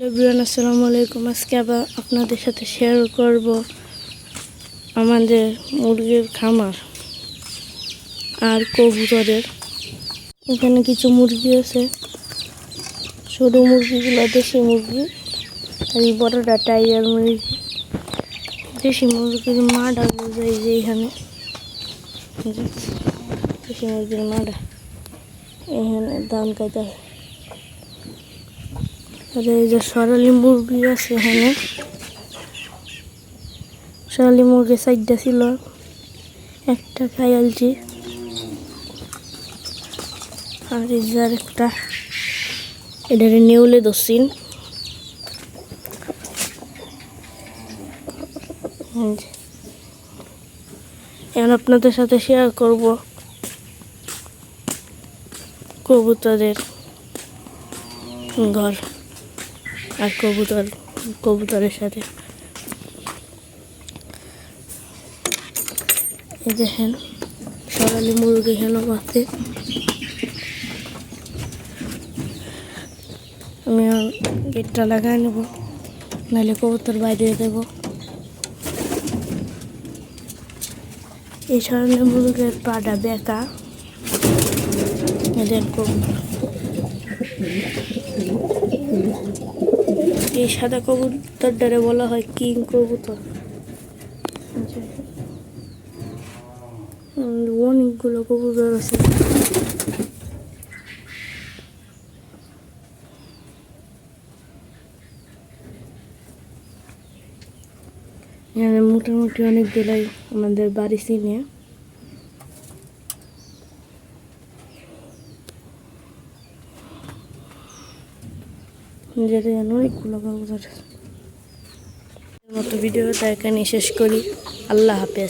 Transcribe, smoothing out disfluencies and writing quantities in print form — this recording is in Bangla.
এভরিওয়ান আসসালামু আলাইকুম। আজকে আবার আপনাদের সাথে শেয়ার করব আমাদের মুরগির খামার আর কবুতরের। এখানে কিছু মুরগি আছে, ছোট মুরগিগুলো দেশি মুরগি, আর এই বড়টা টাইগার মুরগি। দেশি মুরগির মাডা বোঝাই যে এখানে দেশি মুরগির মাডা এখানে ধান কাটা। আর এই যে সোনালী মুরগি আছে, এখানে সোনালী মুরগি সাইডটা ছিল, একটা খাইয়ালছি। আর এই যে একটা এটারে নেউলে ধরছিন। এখন আপনাদের সাথে শেয়ার করব কবুতরের ঘর আর কবুতরের সাথে। এই দেখেন সোনালী মুরগি এখানে আছে। আমি গেটটা লাগাই নেব, নাহলে কবুতর বাইরে দেব। এই সোনালী মুরগির পাটা বেঁকা। এদের কবুতর, এই সাদা কবুতরটারে বলা হয় কিং কবুতর। অনেকগুলো কবুতর আছে। এখানে মোটামুটি অনেকগুলাই আমাদের বাড়ি চিনে। অনেকগুলো কবুতর। মতো ভিডিওটা এখানে শেষ করি। আল্লাহ হাফেজ।